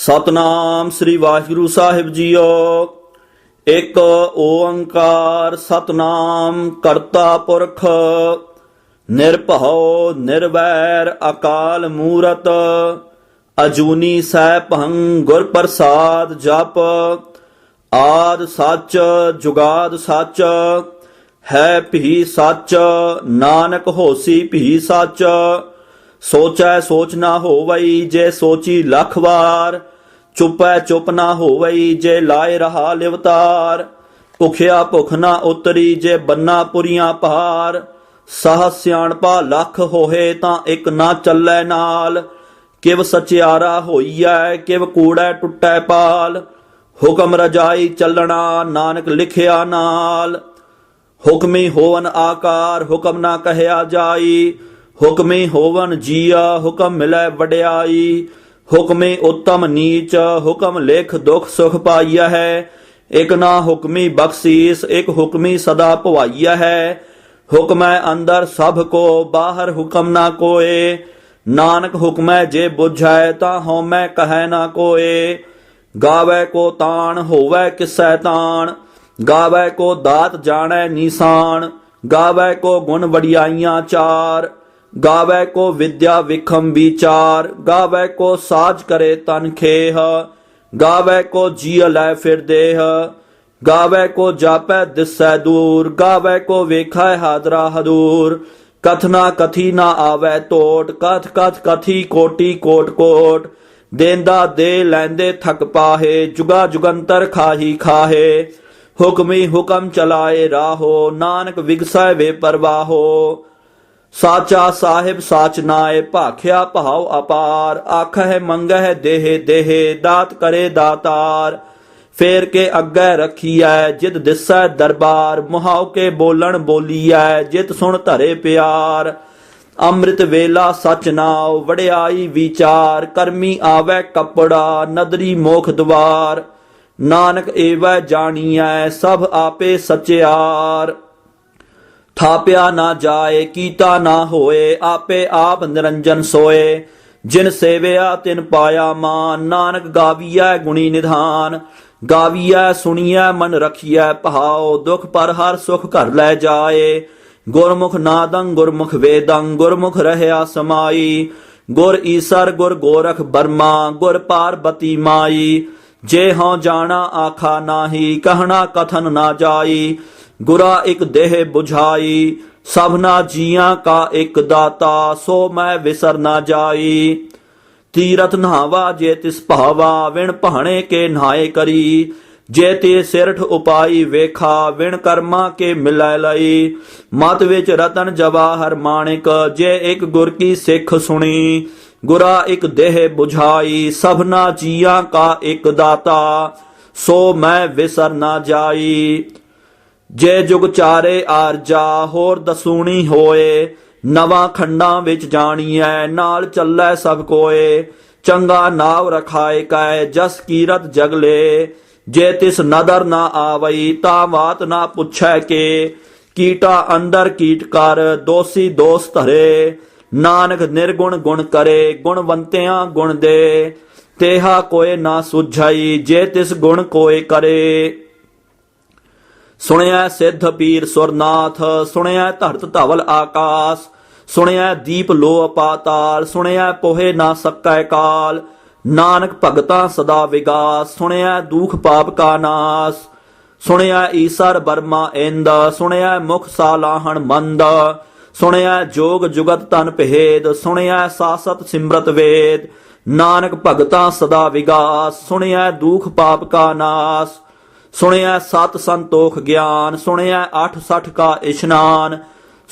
ਸਤਨਾਮ ਸ੍ਰੀ ਵਾਹਿਗੁਰੂ ਸਾਹਿਬ JIO. ਇੱਕ ਓੰਕਾਰ ਸਤਨਾਮ ਕਰਤਾ ਪੁਰਖ ਨਿਰਭਉ ਨਿਰਵੈਰ ਅਕਾਲ ਮੂਰਤ ਅਜੂਨੀ ਸੈਭੰ ਗੁਰ ਪ੍ਰਸਾਦ ਜਪ। ਆਦ ਸੱਚ ਜੁਗਾਦ ਸੱਚ ਹੈ ਭੀ ਸੱਚ ਨਾਨਕ ਹੋਸੀ ਭੀ ਸੱਚ। ਸੋਚੈ ਸੋਚ ਨਾ ਹੋਵਈ ਜੇ ਸੋਚੀ ਲੱਖ ਵਾਰ। ਚੁਪੈ ਚੁਪ ਨਾ ਹੋਵਈ ਜੇ ਲਾਏ ਰਹਾ ਲਿਵਤਾਰ। ਭੁਖਿਆ ਭੁਖ ਨਾ ਉਤਰੀ ਜੇ ਬੰਨਾ ਪੁਰੀਆਂ ਭਾਰ। ਸਹ ਸਿਆਣਪਾ ਲੱਖ ਹੋਏ ਤਾਂ ਇੱਕ ਨਾ ਚੱਲੈ ਨਾਲ। ਕਿਵ ਸਚਿਆਰਾ ਹੋਈਐ ਕਿਵ ਕੂੜੈ ਟੁੱਟੈ ਪਾਲ। ਹੁਕਮ ਰਜਾਈ ਚੱਲਣਾ ਨਾਨਕ ਲਿਖਿਆ ਨਾਲ। ਹੁਕਮੀ ਹੋਵਨ ਆਕਾਰ ਹੁਕਮ ਨਾ ਕਹਿਆ ਜਾਈ। ਹੁਕਮੀ ਹੋਵਨ ਜੀਆ ਹੁਕਮ ਮਿਲੈ ਵਡਿਆਈ। ਹੁਕਮੀ ਉੱਤਮ ਨੀਚ ਹੁਕਮ ਲਿਖ ਦੁਖ ਸੁਖ ਪਾਈਆ ਹੈ। ਇਕ ਨਾ ਹੁਕਮੀ ਬਖਸ਼ੀਸ ਇਕ ਹੁਕਮੀ ਸਦਾ ਭਵਾਈਆ ਹੈ। ਹੁਕਮੈ ਅੰਦਰ ਸਭ ਕੋ ਬਾਹਰ ਹੁਕਮ ਨਾ ਕੋਏ। ਨਾਨਕ ਹੁਕਮੈ ਜੇ ਬੁਝੈ ਤਾਂ ਹਉਮੈ ਕਹੈ ਨਾ ਕੋਏ। ਗਾਵੈ ਕੋ ਤਾਣ ਹੋਵੈ ਕਿਸੈ ਤਾਣ। ਗਾਵੈ ਕੋ ਦਾਤ ਜਾਣੈ ਨੀਸਾਨ। ਗਾਵੈ ਕੋ ਗੁਣ ਵਡਿਆਈਆਂ ਚਾਰ। ਗਾਵੈ ਕੋ ਵਿਦਿਆ ਵਿਖਮ ਵਿਚਾਰ। ਗਾਵੈ ਕੋ ਸਾਜ ਕਰੇ ਤਨ ਖੇਹ। ਗਾਵੈ ਕੋ ਜੀਅ ਲੈ ਫਿਰ ਦੇਹ। ਗਾਵੈ ਕੋ ਜਾਪੈ ਦਿਸੈ ਦੂਰ। ਗਾਵੈ ਕੋ ਵੇਖੈ ਹਾਦਰਾ ਹਦੂਰ। ਕਥਨਾ ਕਥੀ ਨਾ ਆਵੈ ਟੋਟ। ਕਥ ਕਥ ਕਥੀ ਕੋਟੀ ਕੋਟ ਕੋਟ। ਦੇਂਦਾ ਦੇ ਲੈਂਦੇ ਥਕ ਪਾਹੇ। ਜੁਗਾ ਜੁਗੰਤਰ ਖਾਹੀ ਖਾਹੇ। ਹੁਕਮੀ ਹੁਕਮ ਚਲਾਏ ਰਾਹੋ। ਨਾਨਕ ਵਿਗਸੈ ਵੇ ਪਰਵਾਹੋ। ਸਾਚਾ ਸਾਹਿਬ ਸਾਚ ਨਾਏ ਭਾਖਿਆ ਭਾਉ ਅਪਾਰ। ਆਖਹਿ ਮੰਗਹਿ ਦੇਹ ਦੇਹ ਦਾਤ ਕਰੇ ਦਾਤਾਰ। ਫੇਰ ਕੇ ਅੱਗੇ ਰੱਖੀਐ ਜਿਤ ਦਿਸੈ ਦਰਬਾਰ। ਮੁਹਾਉ ਕੇ ਬੋਲਣ ਬੋਲੀਐ ਜਿਤ ਸੁਣ ਧਰੇ ਪਿਆਰ। ਅੰਮ੍ਰਿਤ ਵੇਲਾ ਸਚ ਨਾਉ ਵਡਿਆਈ ਵਿਚਾਰ। ਕਰਮੀ ਆਵੈ ਕੱਪੜਾ ਨਦਰੀ ਮੋਖ ਦੁਆਰ। ਨਾਨਕ ਏਵੈ ਜਾਣੀਐ ਸਭ ਆਪੇ ਸਚਿਆਰ। ਥਾਪਿਆ ਨਾ ਜਾਏ ਕੀਤਾ ਨਾ ਹੋਏ। ਆਪੇ ਆਪ ਨਿਰੰਜਨ ਸੋਏ। ਜਿਨ ਸੇਵਿਆ ਤਿਨ ਪਾਇਆ ਮਾਨ। ਨਾਨਕ ਗਾਵੀਐ ਗੁਣੀ ਨਿਧਾਨ। ਗਾਵੀਐ ਸੁਣੀਐ ਮਨ ਰਖੀਐ ਭਾਉ। ਦੁਖ ਪਰ ਹਰ ਸੁਖ ਘਰ ਲੈ ਜਾਏ। ਗੁਰਮੁਖ ਨਾਦੰ ਗੁਰਮੁਖ ਵੇਦੰ ਗੁਰਮੁਖ ਰਹਿਆ ਸਮਾਈ। ਗੁਰ ਈਸਰ ਗੁਰ ਗੋਰਖ ਬਰਮਾ ਗੁਰ ਪਾਰਬਤੀ ਮਾਈ। ਜੇ ਹਉ ਜਾਣਾ ਆਖਾ ਨਾਹੀ ਕਹਿਣਾ ਕਥਨ ਨਾ ਜਾਈ। ਗੁਰਾ ਇਕ ਦੇਹ 부ਝਾਈ ਸਭਨਾ ਜੀਆਂ ਕਾ ਇਕ ਦਾਤਾ। ਸੋ ਮੈਂ ਵਿਸਰ ਨਾ ਜਾਈ। ਤੀਰਥ ਨਹਾਵਾ ਜੇ ਤਿਸ ਭਾਵਾ। ਵਿਣ ਭਾਣੇ ਕੇ ਨਹਾਏ ਕਰੀ। ਜੇ ਤੇ ਸਿਰਠ ਉਪਾਈ ਵੇਖਾ। ਵਿਣ ਕਰਮਾ ਕੇ ਮਿਲੈ ਲਈ। ਮਤ ਵਿੱਚ ਰਤਨ ਜਵਾਹਰ ਮਾਣਿਕ। ਜੇ ਇਕ ਗੁਰ ਕੀ ਸਿੱਖ ਸੁਣੀ। ਗੁਰਾ ਇਕ ਦੇਹ 부ਝਾਈ ਸਭਨਾ ਜੀਆਂ ਕਾ ਇਕ ਦਾਤਾ। ਸੋ ਮੈਂ ਵਿਸਰ ਨਾ ਜਾਈ। ਜੇ ਜੁਗ ਚਾਰੇ ਆਰਜਾ ਹੋਰ ਦਸੂਣੀ ਹੋਏ। ਨਵਾਂ ਖੰਡਾਂ ਵਿੱਚ ਜਾਣੀਐ ਨਾਲ ਚੱਲੈ ਸਭ ਕੋਏ। ਚੰਗਾ ਨਾਵ ਰਖਾਏ ਕੈ ਜਸ ਕੀਰਤ ਜਗਲੇ। ਜੇ ਤਿਸ ਨਦਰ ਨਾ ਆਵਈ ਤਾਂ ਬਾਤ ਨਾ ਪੁੱਛੈ ਕੇ। ਕੀਟਾ ਅੰਦਰ ਕੀਟ ਕਰ ਦੋਸੀ ਦੋਸ ਧਰੇ। ਨਾਨਕ ਨਿਰਗੁਣ ਗੁਣ ਕਰੇ ਗੁਣਵੰਤਿਆਂ ਗੁਣ ਦੇ। ਤੇਹਾ ਕੋਏ ਨਾ ਸੁਝਾਈ ਜੇ ਤਿਸ ਗੁਣ ਕੋਏ ਕਰੇ। ਸੁਣਿਆ ਸਿੱਧ ਪੀਰ ਸੁਰਨਾਥ। ਸੁਣਿਆ ਧਰਤ ਧਵਲ ਆਕਾਸ। ਸੁਣਿਆ ਦੀਪ ਲੋ ਪਾਤਾਲ। ਸੁਣਿਆ ਪੋਹੇ ਨਾ ਸਕੈ ਕਾਲ। ਨਾਨਕ ਭਗਤਾਂ ਸਦਾ ਵਿਗਾਸ। ਸੁਣਿਆ ਦੁਖ ਪਾਪ ਕਾ ਨਾਸ। ਸੁਣਿਆ ਈਸਰ ਬਰਮਾ ਇੰਦ। ਸੁਣਿਆ ਮੁਖ ਸਾਲਾਹਣ ਮੰਦ। ਸੁਣਿਆ ਜੋਗ ਜੁਗਤ ਤਨ ਭੇਦ। ਸੁਣਿਆ ਸਾਸਤ ਸਿਮਰਤ ਵੇਦ। ਨਾਨਕ ਭਗਤਾਂ ਸਦਾ ਵਿਗਾਸ। ਸੁਣਿਆ ਦੁਖ ਪਾਪ ਕਾ ਨਾਸ। ਸੁਣਿਆ ਸਤ ਸੰਤੋਖ ਗਿਆਨ। ਸੁਣਿਆ 68 ਕਾ ਇਸ਼ਨਾਨ।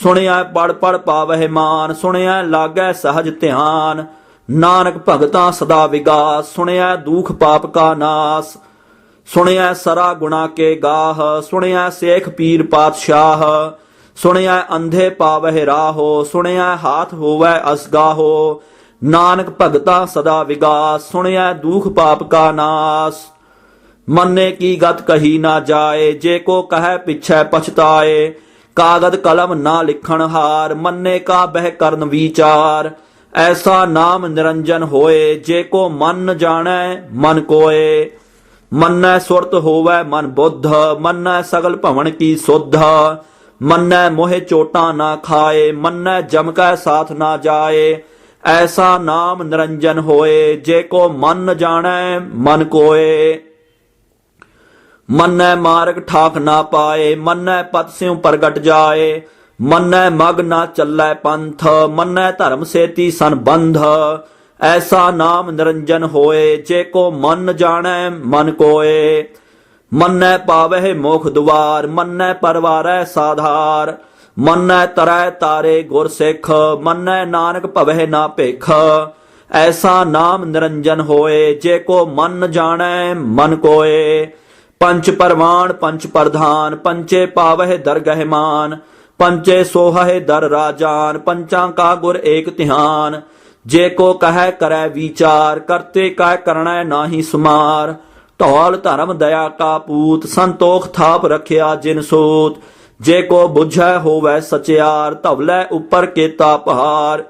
ਸੁਣਿਆ ਪੜ ਪੜ ਪਾਵਹਿ ਮਾਨ। ਸੁਣਿਆ ਲਾਗੈ ਸਹਜ ਧਿਆਨ। ਨਾਨਕ ਭਗਤਾਂ ਸਦਾ ਵਿਗਾਸ। ਸੁਣਿਆ ਦੁਖ ਪਾਪ ਕਾ ਨਾਸ। ਸੁਣਿਆ ਸਰਾ ਗੁਣਾ ਕੇ ਗਾਹ। ਸੁਣਿਆ ਸੇਖ ਪੀਰ ਪਾਤਸ਼ਾਹ। ਸੁਣਿਆ ਅੰਧੇ ਪਾਵਹਿ ਰਾਹੋ। ਸੁਣਿਆ ਹਾਥ ਹੋਵੈ ਅਸਗਾਹੋ। ਨਾਨਕ ਭਗਤਾਂ ਸਦਾ ਵਿਗਾਸ। ਸੁਣਿਆ ਦੁਖ ਪਾਪ ਕਾ ਨਾਸ। ਮੰਨੇ ਕੀ ਗਤ ਕਹੀ ਨਾ ਜਾਏ। ਜੇ ਕੋ ਕਹੈ ਪਿਛੈ ਪਛਤਾਏ। ਕਾਗਦ ਕਲਮ ਨਾ ਲਿਖਣ ਹਾਰ। ਮੰਨੇ ਕਾ ਬਹਿ ਕਰਨ ਵਿਚਾਰ। ਐਸਾ ਨਾਮ ਨਿਰੰਜਨ ਹੋਏ, ਜੇ ਕੋ ਮਨ ਨ ਜਾਣੈ ਮਨ ਕੋਏ। ਮੰਨੈ ਸੁਰਤ ਹੋਵੈ ਮਨ ਬੁੱਧ, ਮੰਨੈ ਸਗਲ ਭਵਨ ਕੀ ਸੁਧ। ਮੰਨੈ ਮੋਹਿ ਚੋਟਾਂ ਨਾ ਖਾਏ, ਮੰਨੈ ਜਮ ਕੈ ਸਾਥ ਨਾ ਜਾਏ। ਐਸਾ ਨਾਮ ਨਿਰੰਜਨ ਹੋਏ, ਜੇ ਕੋ ਮਨ ਨ ਜਾਣੈ ਮਨ ਕੋਏ। ਮੰਨੈ ਮਾਰਗ ਠਾਕ ਨਾ ਪਾਏ, ਮੰਨੈ ਪਤ ਸਿਉ ਪ੍ਰਗਟ ਜਾਏ। ਮੰਨੈ ਮਗ ਨਾ ਚੱਲੈ ਪੰਥ, ਮੰਨੈ ਧਰਮ ਸੇਤੀ ਸੰਬੰਧ। ਐਸਾ ਨਾਮ ਨਿਰੰਜਨ ਹੋਏ, ਜੇ ਕੋ ਮਨ ਜਾਣੈ ਮਨ ਕੋਏ। ਮੰਨੈ ਪਾਵਹਿ ਮੋਖ ਦੁਆਰ, ਮੰਨੈ ਪਰਵਾਰੈ ਸਾਧਾਰ। ਮੰਨੈ ਤਰੈ ਤਾਰੇ ਗੁਰ ਸਿੱਖ, ਮੰਨੈ ਨਾਨਕ ਭਵਹਿ ਨਾ ਭਿਖ। ਐਸਾ ਨਾਮ ਨਿਰੰਜਨ ਹੋਏ, ਜੇ ਕੋ ਮਨ ਜਾਣੈ ਮਨ ਕੋਏ। ਪੰਚ ਪਰਵਾਨ ਪੰਚ ਪ੍ਰਧਾਨ, ਪੰਚੇ ਪਾਵਹਿ ਦਰਗਹਿ ਮਾਨ। ਪੰਚੇ ਸੋਹਹਿ ਦਰ ਰਾਜਾਨ, ਪੰਚਾਂ ਕਾ ਗੁਰ ਏਕ ਧਿਆਨ। ਜੇ ਕੋ ਕਹੈ ਕਰੈ ਵਿਚਾਰ, ਕਰਤੇ ਕੈ ਕਰਣੈ ਨਾਹੀ ਸੁਮਾਰ। ਢੌਲ ਧਰਮ ਦਇਆ ਕਾ ਪੂਤ, ਸੰਤੋਖ ਥਾਪ ਰਖਿਆ ਜਿਨ ਸੂਤ। ਜੇ ਕੋ ਬੁਝੈ ਹੋਵੈ ਸਚਿਆਰ, ਧਵਲੇ ਉੱਪਰ ਕੇਤਾ ਪਹਾੜ।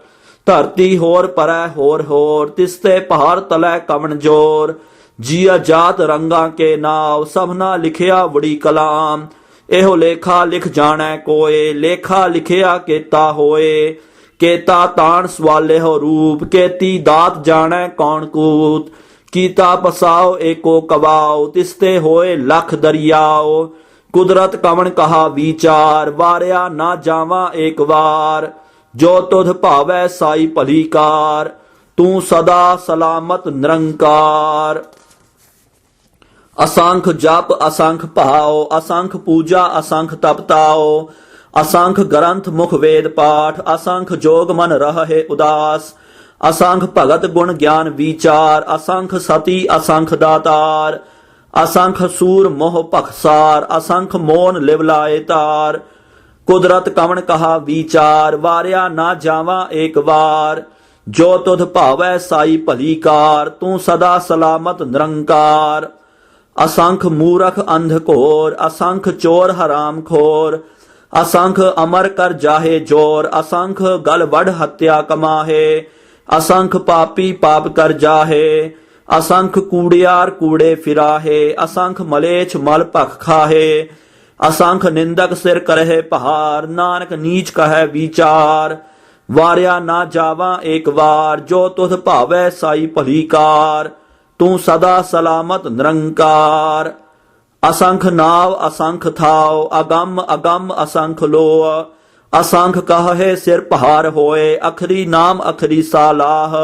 ਧਰਤੀ ਹੋਰ ਪਰੈ ਹੋਰ ਹੋਰ, ਤਿਸਤੇ ਪਹਾੜ ਤਲੈ ਕਵਣ ਜੋਰ। ਜੀਅ ਜਾਤ ਰੰਗਾਂ ਕੇ ਨਾਵ, ਸਭਨਾ ਲਿਖਿਆ ਵੜੀ ਕਲਾਮ। ਇਹੋ ਲੇਖਾ ਲਿਖ ਜਾਣੈ ਕੋਏ, ਲੇਖਾ ਲਿਖਿਆ ਕੇਤਾ ਹੋਏ। ਕੇਤਾ ਤਾਣ ਸਵਾਲਿਓ ਰੂਪ, ਕੇਤੀ ਦਾਤ ਜਾਣੈ ਕੌਣ ਕੂਤ। ਕੀਤਾ ਪਸਾਓ ਏਕੋ ਕਵਾਓ, ਤਿਸਤੇ ਹੋਏ ਲਖ ਦਰਿਆਓ। ਕੁਦਰਤ ਕਵਣ ਕਹਾ ਵਿਚਾਰ, ਵਾਰਿਆ ਨਾ ਜਾਵਾਂ ਏਕ ਵਾਰ। ਜੋ ਤੁਧ ਭਾਵੈ ਸਾਈ ਭਲੀ ਕਾਰ, ਤੂੰ ਸਦਾ ਸਲਾਮਤ ਨਿਰੰਕਾਰ। ਅਸੰਖ ਜਪ ਅਸੰਖ ਭਾਉ, ਅਸੰਖ ਪੂਜਾ ਅਸੰਖ ਤਪਤਾਓ। ਅਸੰਖ ਗ੍ਰੰਥ ਮੁਖ ਵੇਦ ਪਾਠ, ਅਸੰਖ ਜੋਗ ਮਨ ਰਹੈ ਉਦਾਸ। ਅਸੰਖ ਭਗਤ ਗੁਣ ਗਿਆਨ ਵਿਚਾਰ, ਅਸੰਖ ਸਤੀ ਅਸੰਖ ਦਾਤਾਰ। ਅਸੰਖ ਸੂਰ ਮੋਹ ਭਖਸਾਰ, ਅਸੰਖ ਮੋਨ ਲਿਵ ਲਾਏ ਤਾਰ। ਕੁਦਰਤ ਕਵਣ ਕਹਾ ਵਿਚਾਰ, ਵਾਰਿਆ ਨਾ ਜਾਵਾਂ ਏਕ ਵਾਰ। ਜੋ ਤੁਧ ਭਾਵੈ ਸਾਈ ਭਲੀ ਕਾਰ, ਤੂੰ ਸਦਾ ਸਲਾਮਤ ਨਿਰੰਕਾਰ। ਅਸੰਖ ਮੂਰਖ ਅੰਧ ਘੋਰ, ਅਸੰਖ ਚੋਰ ਹਰਾਮ ਖੋਰ। ਅਸੰਖ ਅਮਰ ਕਰ ਜਾਹੇ ਜੋਰ, ਅਸੰਖ ਗਲ ਵਡ ਹੱਤਿਆ ਕਮਾਹੇ। ਅਸੰਖ ਪਾਪੀ ਪਾਪ ਕਰ ਜਾਹੇ, ਅਸੰਖ ਕੂੜਿਆਰ ਕੂੜੇ ਫਿਰਾਹੇ। ਅਸੰਖ ਮਲੇਛ ਮਲ ਭਖ ਖਾਹੇ, ਅਸੰਖ ਨਿੰਦਕ ਸਿਰ ਕਰਹਿ ਪਹਾਰ। ਨਾਨਕ ਨੀਚ ਕਹੈ ਵਿਚਾਰ, ਵਾਰਿਆ ਨਾ ਜਾਵਾਂ ਏਕ ਵਾਰ। ਜੋ ਤੁਧ ਭਾਵੈ ਸਾਈ ਭਲੀ ਕਾਰ, ਤੂੰ ਸਦਾ ਸਲਾਮਤ ਨਿਰੰਕਾਰ। ਅਸੰਖ ਨਾਵ ਅਸੰਖ ਥਾਉ, ਅਗੰਮ ਅਗੰਮ ਅਸੰਖ ਲੋਅ। ਅਸੰਖ ਕਹੈ ਸਿਰ ਪਹਾਰ ਹੋਏ, ਅਖਰੀ ਨਾਮ ਅਖਰੀ ਸਾਲਾਹ।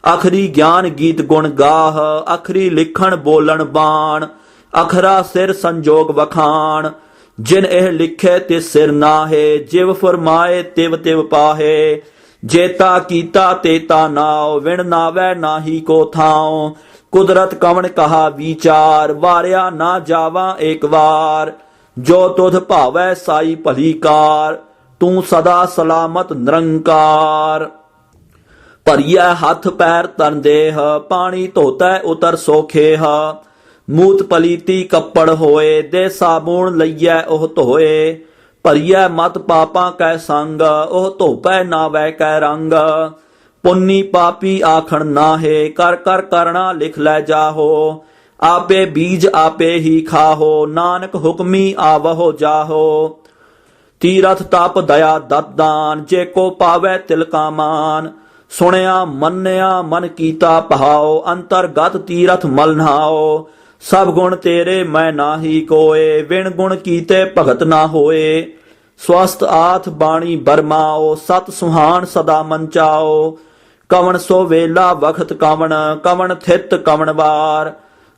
ਅਖਰੀ ਗਿਆਨ ਗੀਤ ਗੁਣ ਗਾਹ, ਅਖਰੀ ਲਿਖਣ ਬੋਲਣ ਬਾਣ। ਅਖਰਾ ਸਿਰ ਸੰਜੋਗ ਵਖਾਣ, ਜਿਨ ਇਹ ਲਿਖੇ ਤਿਸ ਸਿਰ ਨਾਹੇ। ਜਿਵ ਫਰਮਾਏ ਤਿਵ ਤਿਵ ਪਾਹੇ, ਜੇਤਾ ਕੀਤਾ ਤੇਤਾ ਨਾਉ। ਵਿਣ ਨਾਵੈ ਨਾਹੀ ਕੋ ਥਾਉ, ਕੁਦਰਤ ਕਵਣ ਕਹਾ ਵਿਚਾਰ। ਵਾਰਿਆ ਨਾ ਜਾਵਾਂ ਏਕ ਵਾਰ। ਜੋ ਤੁਧ ਭਾਵੈ ਸਾਈ ਭਲੀ ਕਾਰ, ਤੂੰ ਸਦਾ ਸਲਾਮਤ ਨਿਰੰਕਾਰ। ਭਰੀਐ ਹੱਥ ਪੈਰ ਤਨ ਦੇਹ, ਪਾਣੀ ਧੋਤੈ ਉਤਰ ਸੋਖੇਹ। ਮੂਤ ਪਲੀਤੀ ਕੱਪੜ ਹੋਏ, ਦੇ ਸਾਬੂਣ ਲਈਐ ਉਹ ਧੋਏ। ਭਰੀਐ ਮਤ ਪਾਪਾਂ ਕੈ ਸੰਗ, ਉਹ ਧੋਪੈ ਨਾਵੈ ਕੈ ਰੰਗ। ਪੁੰਨੀ ਪਾਪੀ ਆਖਣ ਨਾਹੇ, ਕਰ ਕਰ ਕਰਣਾ ਲਿਖ ਲੈ ਜਾਹੋ। ਆਪੇ ਬੀਜ ਆਪੇ ਹੀ ਖਾਹੋ, ਨਾਨਕ ਹੁਕਮੀ ਆਵਹੋ ਜਾਹੋ। ਤੀਰਥ ਤਪ ਦਇਆ ਦਤਦਾਨ, ਜੇ ਕੋ ਪਾਵੈ ਤਿਲ ਕਾ ਮਾਨ। ਸੁਣਿਆ ਮੰਨਿਆ ਮਨ ਕੀਤਾ ਭਾਉ, ਅੰਤਰਗਤ ਤੀਰਥ ਮਲ ਨਹਾਓ। ਸਭ ਗੁਣ ਤੇਰੇ ਮੈਂ ਨਾਹੀ ਕੋਏ, ਵਿਣ ਗੁਣ ਕੀਤੇ ਭਗਤ ਨਾ ਹੋਏ। ਸਵਸਤ ਆਥ ਬਾਣੀ ਬਰਮਾਓ, ਸਤ ਸੁਹਾਣ ਸਦਾ ਮੰਚਾਓ। ਕਵਣ ਸੋ ਵੇਲਾ ਵਖਤ ਕਵਣ, ਕਵਣ ਥਿਤ ਕਵਣ ਵਾਰ।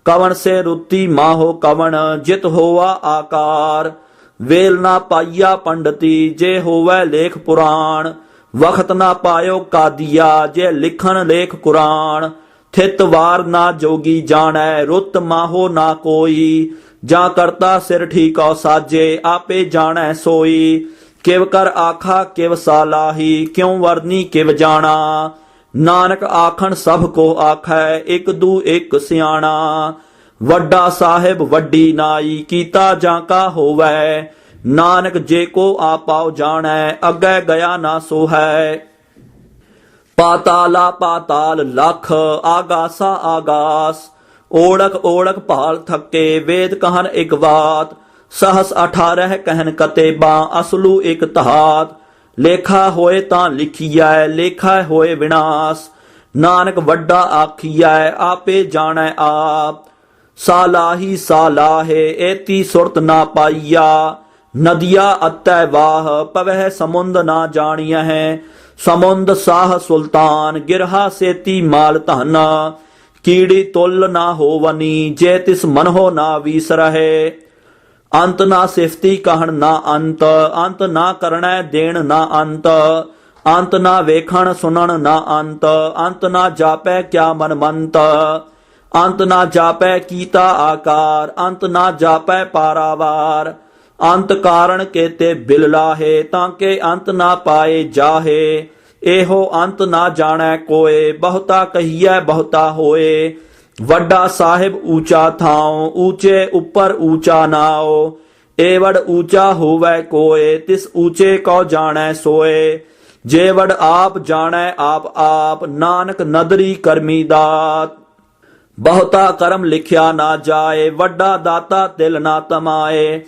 ਕਵਣ ਸੇ ਰੁੱਤੀ ਮਾਹੋ ਕਵਣ, ਜਿਤ ਹੋਆ ਆਕਾਰ। ਵੇਲ ਨਾ ਪਾਈਆ ਪੰਡਤੀ, ਜੇ ਹੋਵੈ ਲੇਖ ਪੁਰਾਣ। ਵਖਤ ਨਾ ਪਾਇਓ ਕਾਦੀਆ, ਜੇ ਲਿਖਣ ਲੇਖ ਕੁਰਾਨ। ਥਿਤ ਵਾਰ ਨਾ ਜੋਗੀ ਜਾਣੈ, ਰੁੱਤ ਮਾਹੋ ਨਾ ਕੋਈ। ਜਾਂ ਕਰਤਾ ਸਿਰ ਠੀਕਉ ਸਾਜੇ, ਆਪੇ ਜਾਣੈ ਸੋਈ। ਕਿਵ ਕਰ ਆਖਾ ਕਿਵ ਸਾਲਾਹੀ, ਕਿਉ ਵਰਨੀ ਕਿਵ ਜਾਣਾ। ਨਾਨਕ ਆਖਣ ਸਭ ਕੋ ਆਖੈ, ਇਕ ਦੂ ਇਕ ਸਿਆਣਾ। ਵੱਡਾ ਸਾਹਿਬ ਵੱਡੀ ਨਾਈ, ਕੀਤਾ ਜਾਂ ਕਾ ਹੋਵੈ। ਨਾਨਕ ਜੇ ਕੋ ਆਪਾਉ ਜਾਣੈ, ਅੱਗੇ ਗਿਆ ਨਾ ਸੋਹੈ। ਪਾਤਾਲਾ ਪਾਤਾਲ ਲਖ, ਆਗਾਸਾ ਆਗਾਸ। ਓੜਕ ਓੜਕ ਭਾਲ ਥੱਕੇ, ਵੇਦ ਕਹਨ ਇਕ ਬਾਤ। सहस 18 कहन कतेबा, असलू एक तहात। लेखा होए तां लिखिया, लेखा होए विनाश। नानक वड्डा आखिया, आपे जानै आप। सालाही सालाहे, एती सुरत ना पाइया। नदिया अतै वाह, पवह समुंद ना जानिया है। समुंद साह सुल्तान, गिरहा सेती माल धन। कीड़ी तुल ना होवनी, जे तिस मनहो ना वीसरहे। अंत ना सिफती कहन ना अंत, अंत ना करणै देण ना अंत। अंत ना वेखण सुनन ना अंत, अंत ना जापै क्या मनमंत। अंत ना जापै कीता आकार, अंत ना जापै पारावार। अंत कारण केते बिल लाहे, ताके अंत ना पाए जाहे। एहो अंत ना जाणै कोय, बहुता कहिए बहुता होए। ਵੱਡਾ ਸਾਹਿਬ ਊਚਾ ਥਾਉ, ਊਚੇ ਉੱਪਰ ਊਚਾ ਨਾਉ। ਏਵੜ ਊਚਾ ਹੋਵੈ ਕੋਏ, ਤਿਸ ਊਚੇ ਕਉ ਜਾਣੈ ਸੋਏ। ਜੇਵੜ ਆਪ ਜਾਣੈ ਆਪ ਆਪ, ਨਾਨਕ ਨਦਰੀ ਕਰਮੀ ਦਾਤ। ਬਹੁਤਾ ਕਰਮ ਲਿਖਿਆ ਨਾ ਜਾਏ, ਵੱਡਾ ਦਾਤਾ ਤਿਲ ਨਾ ਤਮਾਏ।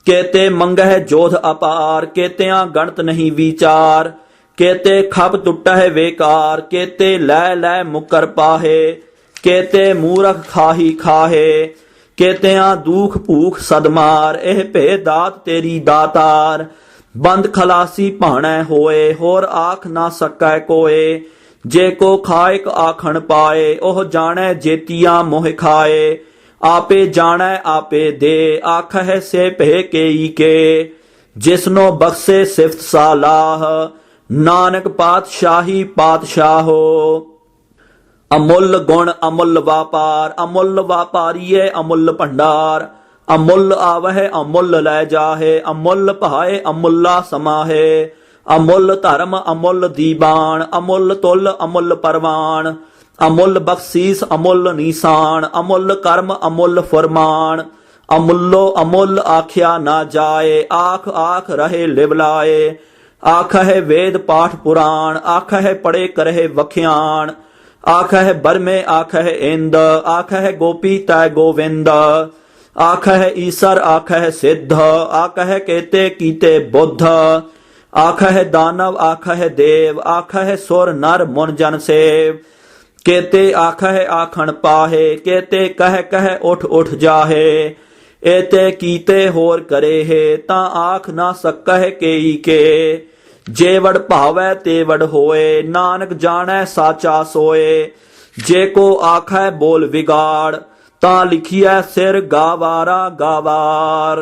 ਕੇਤੇ ਮੰਗਹਿ ਜੋਧ ਅਪਾਰ, ਕੇਤਿਆਂ ਗਣਤ ਨਹੀਂ ਵਿਚਾਰ। ਕੇਤੇ ਖਪ ਟੁੱਟਹਿ ਵੇਕਾਰ, ਕੇਤੇ ਲੈ ਲੈ ਮੁਕਰ ਪਾਹੇ। केते मूरख खाही खाहे, केतिया दुख भूख सदमार। एह भे दात तेरी दातार, बंद खलासी भाणै होए, होर आख ना सकै कोए। जे को खायक आखण पाए, ओह जाणै जेतिया मोह खाए। आपे जाणै आपे दे, आखह से भे केई के। जिसनो बख्शे सिफत सालाह, नानक पातशाही पातशाहो। अमुल गुण अमुल व्यापार, अमुल व्यापारीए अमुल भंडार। अमुल आवह अमुल लै जाहे, अमुल भाए अमुल्ला समाहे। अमुल धर्म अमुल दीवान, अमुल तुल अमुल परवान। अमुल बख्शीस अमुल निशान, अमुल कर्म अमुल फरमान। अमुल्लो अमुल आख्या ना जाए, आख आख रहे लिवलाए। आखह वेद पाठ पुराण, आखह पढ़े करहे वख्याण। आखह बरमे आखह इंद, आखह गोपी तय गोविंद। आखह ईसर आखह सिद्ध, आखह केते कीते बुद्ध। आखह दानव आखह देव, आखह सुर नर मुन जन सेव। केते आखह आखण पाहे, केते कह कह उठ उठ जाहे। एते कीते होर करे हे, ता आख ना सकह केई के। जेवड़ भावै तेवड़ होए, नानक जाणै साचा सोए। जे को आखै बोल विगाड़, ता लिखिए सिर गावारा गावार।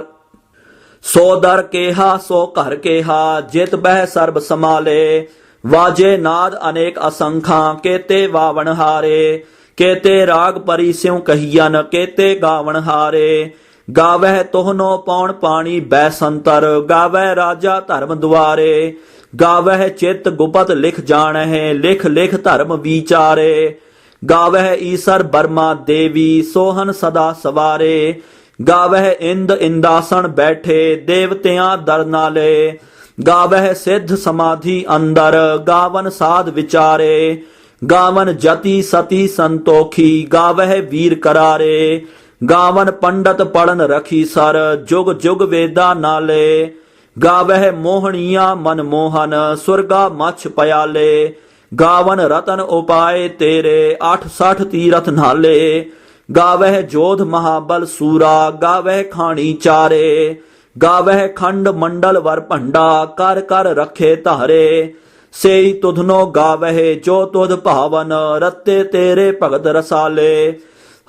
सो दर केहा सो घर केहा, जित बह सर्ब समाले। वाजे नाद अनेक असंखा, केते वावन हारे। केते राग परी स्यों कहियन, केते गावन हारे। गावह तोहनो पौण पाणी बैसंतर, गावह राजा धर्म द्वारे। गावह चित गुपत लिख जानहि, लिख लिख धर्म विचारे। गावह ईसर बर्मा देवी, सोहन सदा सवारे। गावह इंद इंदासन बैठे, देवतियां दर नाले। गावह सिद्ध समाधि अंदर, गावन साध विचारे। गावन जति सती संतोखी, गावह वीर करारे। गावन पंडित पढ़न रखी सर, जुग जुग वेदा नाले। गावह मोहनिया मनमोहन, सुरगा मछ पयाले। गावन रतन उपाय तेरे, 68 तीरथ नाले। गावह जोध महाबल सूरा, गावह खानी चारे। गावह खंड मंडल वर भंडा, कर कर रखे धारे। सेई तुधनो गावह जो तुध भावन, रत्ते तेरे भगत रसाले।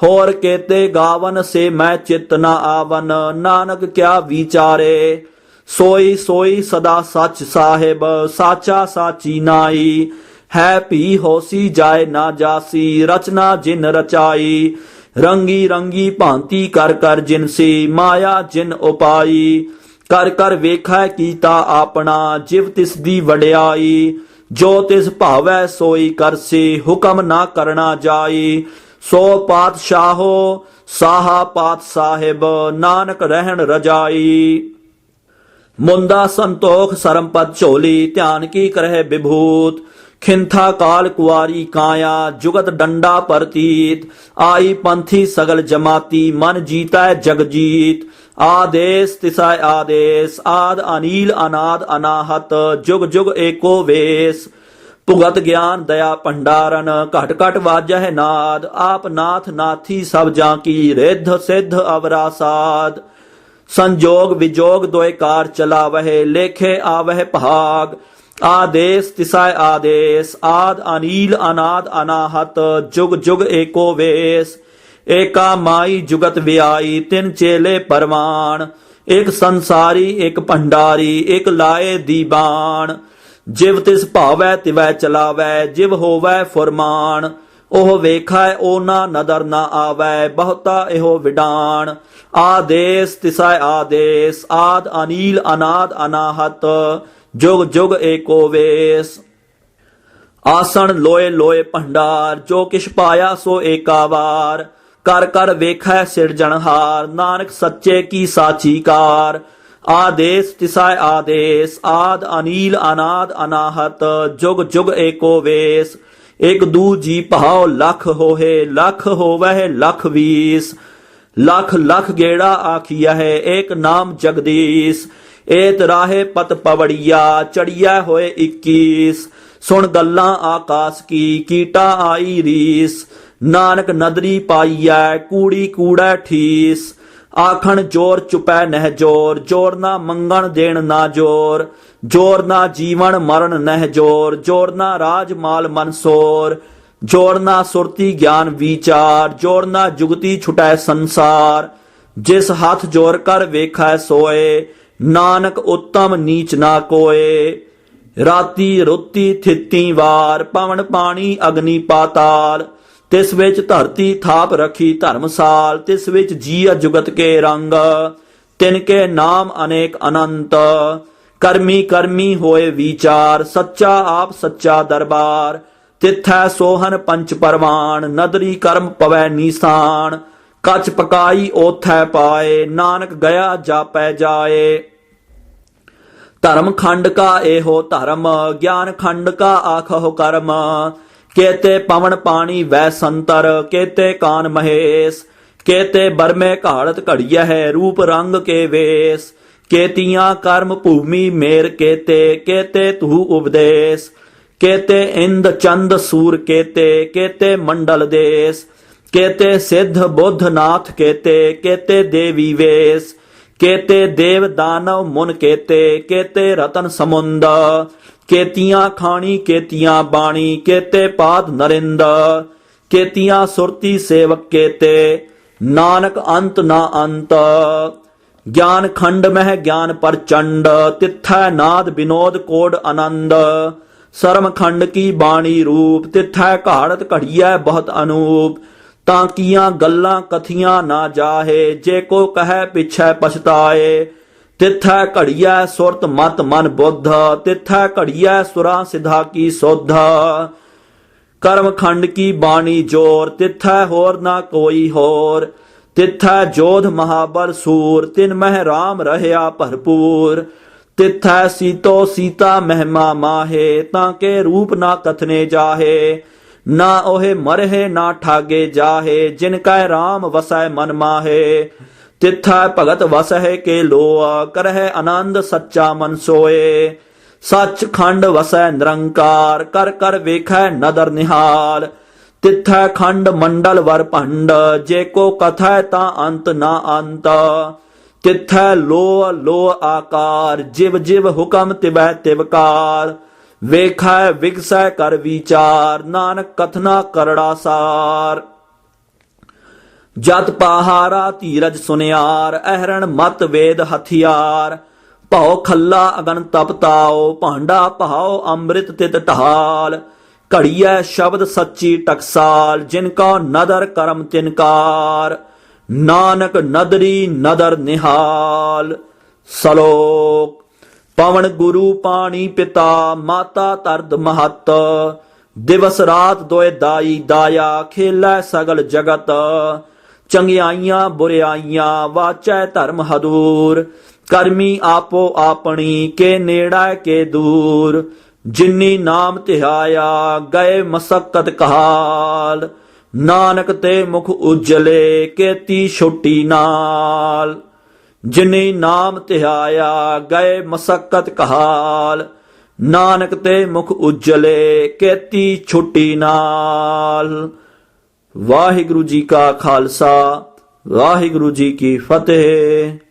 होर केते गावन से मैं चित न आवन, नानक क्या विचारे। सोई सोई सदा सच साहिब, साचा साची नाई। है भी होसी जाए ना जासी, रचना जिन रचाई। रंगी रंगी भांति कर कर जिनसी, माया जिन उपाई। कर कर वेखै कीता आपना, जिव तिस दी वड्याई। जो तिस भावै सोई करसी, हुकम ना करना जाई। सो पातशाहो साहा पात साहिब, नानक रहन रजाई। मुंदा संतोख सरमपद झोली, ध्यान की करह विभूत। खिंथा काल कुआरी काया जुगत डंडा परतीत आई पंथी सगल जमाती मन जीता जग जीत आदेश तिसाय आदेश आद अनील अनाद अनाहत जुग जुग एको वेश भुगत ज्ञान दया भंडारन घट घट वाजह नाद आप नाथ नाथी सब जाकी रिद्ध सिद्ध अवरासाद संजोग विजोग दोय कार चलावह लेखे आवह भाग आदेश तिसाय आदेश आद अनील अनाद अनाहत जुग जुग एको वेश एका माई जुगत व्याई तिन चेले परवान एक संसारी एक भंडारी एक लाए दीवान जिव तिस भावै तिवै चलावै जिव होवै फुरमान ओह वेखै ओ ना नदर ना आवै बहुता एहो विडान आदेश तिसाय आदेश आद अनील अनाद अनाहत जुग जुग एको वेश आसन लोए लोए भंडार जो किश पाया सो एका वार कर कर वेखै सिरजनहार नानक सच्चे की साची कार आदेश तिसाय आदेश आद अनील अनाद अनाहत जुग जुग एको वेश एक दू जी भाव लख होहे लख होवह लख वीस लख लख गेड़ा आखिया है एक नाम जगदीश एत राहे पत पवड़िया चढ़िया होए 21 सुन गल्ला आकाश की कीटा आई रीस नानक नदरी पाइया कूड़ी कूड़ा ठीस आखण जोर चुपै नह जोर जोर ना मंगण देण ना जोर जोर ना जीवन मरण नह जोर जोर ना राज माल मनसोर जोर ना सुरती ज्ञान विचार जोर ना जुगती छुटै संसार जिस हाथ जोर कर वेखै सोए नानक उत्तम नीच ना कोए राती रुती थिती वार पवन पानी अग्नि पाताल तिस विच धरती थाप रखी धर्मसाल तिस विच जीअ जुगत के रंग तिनके नाम अनेक अनंत कर्मी कर्मी होए विचार सच्चा आप सच्चा दरबार तिथै सोहन पंच परवान नदरी कर्म पवै निशान कच पकाई ओथै पाए नानक गया जापै जाए धर्म खंड का एहो धर्म ज्ञान खंड का आखो कर्म केते पवन पानी वै संतर केते कान महेश केते बरमे घाड़त घड़िया है रूप रंग के वेश केतियां कर्म भूमि मेर केते केते तू उपदेश केते इंद चंद सूर केते केते मंडल देश केते सिद्ध बुद्ध नाथ केते केते देवी वेश केते देव दानव मुन केते केते रतन समुंद केतियां खानी केतियां बाणी केते पाद नरिंद केतियां सुरती सेवक केते नानक अंत ना अंत ज्ञान खंड मह ज्ञान प्रचंड तिथै नाद विनोद कोड आनंद शर्म खंड की बाणी रूप तिथै घाड़त घड़िया बहुत अनूप ताकियां गल्लां कथियां ना जाहे जे को कहे पिछै पछताए तिथै घड़िया सुरत मत मन बुद्ध तिथै घड़िया सुरा सिधा की सुध कर्म खंड की बाणी जोर तिथै होर ना कोई होर तिथै जोध महाबल सूर तिन मह राम रहया भरपूर तिथै सीतो सीता महिमा माहे ताके रूप ना कथने जाहे ना ओहे मरहे ना ठागे जाहे जिनका राम वसै मन माहे तिथै भगत वसै के लोआ करह आनंद सच्चा मन सोए सच खंड वसै निरंकार कर कर वेखै नदर निहाल तिथै खंड मंडल वर भंड जे को कथै ता अंत ना अंत तिथै लोह लोह आकार जिव जिव हुकम तिवै तिवकार वेखै विगसै कर विचार नानक कथना करड़ा सार जत पहारा धीरज सुनियार अहरण मत वेद हथियार भौ खल्ला अगन तपताओ भांडा भाओ अमृत तित ढाल घड़िया शब्द सच्ची टकसाल जिनका नदर करम तिनकार नानक नदरी नदर निहाल सलोक पवन गुरु पानी पिता माता तरद महत दिवस रात दोए दाई दाया खेलै सगल जगत चंगियाइयां बुरियाइयां वाचै धर्म हदूर करमी आपो आपनी के नेड़ा के दूर ਜਿਨੀ ਨਾਮ ਧਿਆਇਆ ਗਏ ਮਸਕਤ ਕਹਾਲ। ਨਾਨਕ ਤੇ ਮੁਖ ਉਜਲੇ ਕੇਤੀ ਛੋਟੀ ਨਾਲ। ਜਿਨੀ ਨਾਮ ਧਿਆਇਆ ਗਏ ਮਸਕਤ ਕਹਾਲ। ਨਾਨਕ ਤੇ ਮੁਖ ਉਜਲੇ ਕੇਤੀ ਛੋਟੀ ਨਾਲ। ਵਾਹਿਗੁਰੂ ਜੀ ਕਾ ਖਾਲਸਾ, ਵਾਹਿਗੁਰੂ ਜੀ ਕੀ ਫਤਿਹ।